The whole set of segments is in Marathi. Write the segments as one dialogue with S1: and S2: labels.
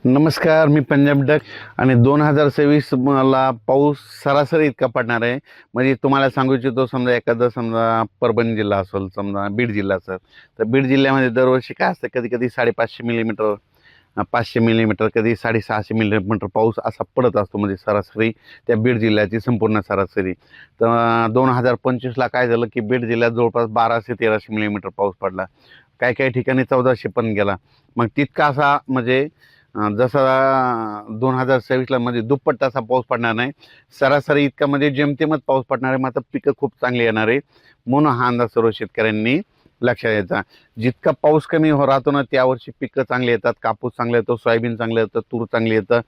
S1: नमस्कार, मी पंजाब डक आणि 2026 मला पाऊस सरासरी इतका पडणार आहे. म्हणजे तुम्हाला सांगू इच्छितो, समजा एखादा समजा परभणी जिल्हा असेल, समजा बीड जिल्हा असेल, तर बीड जिल्ह्यामध्ये दरवर्षी काय असतं, कधी कधी 550 मिलीमीटर, 500 मिलीमीटर, कधी 650 मिलीमीटर पाऊस असा पडत असतो. म्हणजे सरासरी त्या बीड जिल्ह्याची संपूर्ण सरासरी. तर 2025ला काय झालं की बीड जिल्ह्यात जवळपास 1200-1300 मिलीमीटर पाऊस पडला. काही काही ठिकाणी 1400 पण गेला. मग तितका असा म्हणजे जसा 2026ला म्हणजे दुप्पट असा पाऊस पडणार नाही, सरासरी इतका म्हणजे जेमतेमच पाऊस पडणार आहे. मात्र पिकं खूप चांगली येणार आहे, म्हणून हा अंदाज सर्व शेतकऱ्यांनी लक्षात घ्यायचा. जितका पाऊस कमी राहतो ना, त्यावर्षी पिकं चांगली येतात. कापूस चांगला येतो, सोयाबीन चांगलं येतं, तूर चांगली येतं,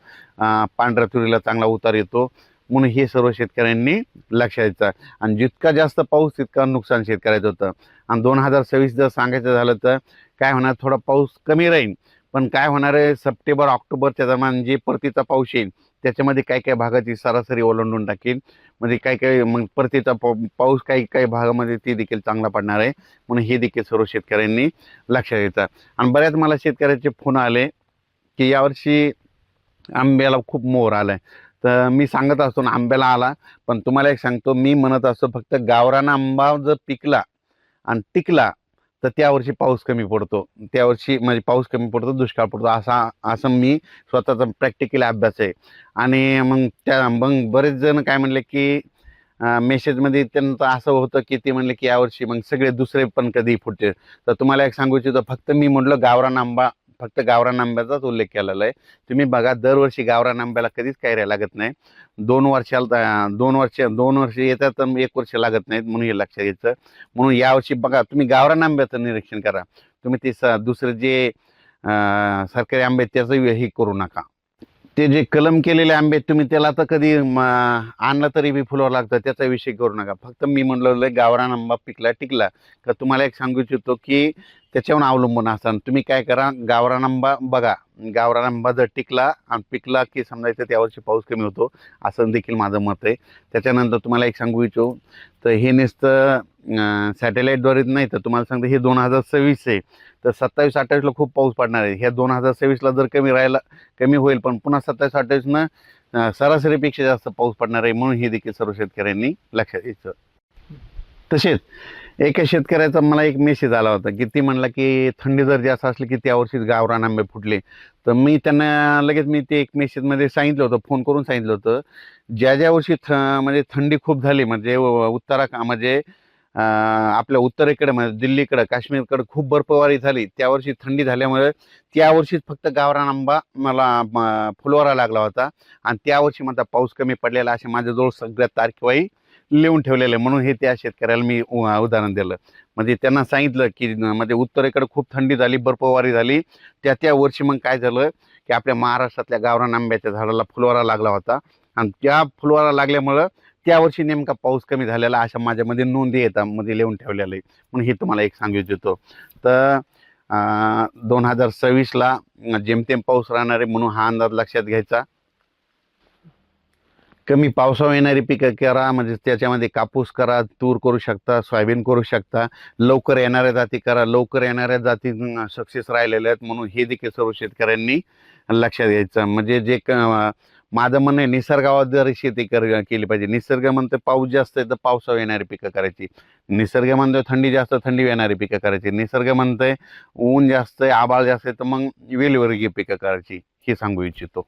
S1: पांढऱ्या तुरीला चांगला उतार येतो. म्हणून हे सर्व शेतकऱ्यांनी लक्षात घ्यायचं. आणि जितका जास्त पाऊस तितका नुकसान शेतकऱ्याचं होतं. आणि 2026 जर सांगायचं झालं तर काय होणार, थोडा पाऊस कमी राहील, पण काय होणार आहे, सप्टेंबर ऑक्टोबरच्या दरम्यान जे परतीचा पाऊस येईल त्याच्यामध्ये काही काही भागाची सरासरी ओलांडून टाकेल. म्हणजे काही काही मग परतीचा पाऊस काही काही भागामध्ये ती देखील चांगला पडणार आहे. म्हणून हे देखील सर्व शेतकऱ्यांनी लक्षात घ्यायचं. आणि बऱ्याच मला शेतकऱ्याचे फोन आले की यावर्षी आंब्याला खूप मोहर आलाय. तर मी सांगत असतो ना, आंब्याला आला, पण तुम्हाला एक सांगतो, मी म्हणत असतो फक्त गावरान आंबा जर पिकला आणि टिकला तर त्यावर्षी पाऊस कमी पडतो. त्यावर्षी म्हणजे पाऊस कमी पडतो, दुष्काळ पडतो, असं मी स्वतःचा प्रॅक्टिकल अभ्यास आहे. आणि मग बरेच जण काय म्हणले की मेसेजमध्ये त्यांचं असं होतं की ते म्हणले की यावर्षी मग सगळे दुसरे पण कधी फुटते. तर तुम्हाला एक सांगू इच्छितो, फक्त मी म्हटलं गावरान आंबा, फक्त गावरान आंब्याचाच उल्लेख केलेला आहे. तुम्ही बघा, दरवर्षी गावरान आंब्याला कधीच कैऱ्या लागत नाही. 2 वर्ष येतात तर 1 वर्ष लागत नाहीत, म्हणून हे लक्षात घ्यायचं. म्हणून यावर्षी बघा, तुम्ही गावरान आंब्याचं निरीक्षण करा. तुम्ही ते दुसरे जे सरकारी आंबे आहेत त्याचं हे करू नका. ते जे कलम केलेले आंबे आहेत, तुम्ही त्याला तर कधी आणलं तरी बी फुलावर लागतं, त्याचा विषय करू नका. फक्त मी म्हणलं गावरान आंबा पिकला टिकला का तुम्हाला एक सांगू इच्छितो की त्याच्यावर अवलंबून असताना तुम्ही काय करा, गावरान आंबा बघा. गावरान आंबा जर टिकला आणि पिकला की समजायचं त्यावर्षी पाऊस कमी होतो, असं देखील माझं मत आहे. त्याच्यानंतर तुम्हाला एक सांगू इच्छितो, तर हे नुसतं सॅटेलाईटद्वारे नाही, तर तुम्हाला सांगतो हे 2026 आहे. तर 27-28ला खूप पाऊस पडणार आहे. ह्या 2026ला जर कमी होईल, पण पुन्हा 27-28नं सरासरीपेक्षा जास्त पाऊस पडणार आहे. म्हणून हे देखील सर्व शेतकऱ्यांनी लक्षात घ्यायचं. तसेच एका शेतकऱ्याचा मला एक मेसेज आला होता की ती म्हणला की थंडी जर जास्त असली की त्या वर्षीच गावरान आंबे फुटले. तर मी त्यांना लगेच ते एक मेसेजमध्ये सांगितलं होतं, फोन करून सांगितलं होतं, ज्या वर्षी म्हणजे थंडी खूप झाली, म्हणजे म्हणजे आपल्या उत्तरेकडे म्हणजे दिल्लीकडे, काश्मीरकडे खूप बर्फवारी झाली, त्यावर्षी थंडी झाल्यामुळे त्या वर्षीच फक्त गावरान आंबा मला फुलवारा लागला होता. आणि त्यावर्षी माझा पाऊस कमी पडलेला असे माझ्याजवळ सगळ्या तारखेवाही लिहून ठेवलेलं आहे. म्हणून हे त्या शेतकऱ्याला मी उदाहरण दिलं. म्हणजे त्यांना सांगितलं की म्हणजे उत्तरेकडे खूप थंडी झाली, बर्फवारी झाली, त्या वर्षी मग काय झालं की आपल्या महाराष्ट्रातल्या गावरान आंब्याच्या झाडाला फुलवारा लागला होता. आणि त्या फुलवारा लागल्यामुळं त्या वर्षी नेमका पाऊस कमी झालेला अशा माझ्यामध्ये नोंदी येतात, मध्ये लिहून ठेवलेलं आहे. म्हणून हे तुम्हाला एक सांगू इच्छितो. तर 2026ला जेमतेम पाऊस राहणार आहे, म्हणून हा अंदाज लक्षात घ्यायचा. कमी पावसावर येणारी पिकं करा, म्हणजे त्याच्यामध्ये कापूस करा, तूर करू शकता, सोयाबीन करू शकता. लवकर येणाऱ्या जाती करा, लवकर येणाऱ्या जाती सक्सेस राहिलेल्या आहेत. म्हणून हे देखील सर्व शेतकऱ्यांनी लक्षात घ्यायचं. म्हणजे माझं म्हणणं आहे, निसर्गावर शेती केली पाहिजे. निसर्ग म्हणतो पाऊस जास्त आहे तर पावसावर येणारी पिकं करायची. निसर्ग म्हणतोय थंडी जास्त, थंडी येणारी पिकं करायची. निसर्ग म्हणतोय ऊन जास्त आहे, आभाळ जास्त आहे, तर मग वेलीवर्गीय पिकं करायची. हे सांगू इच्छितो.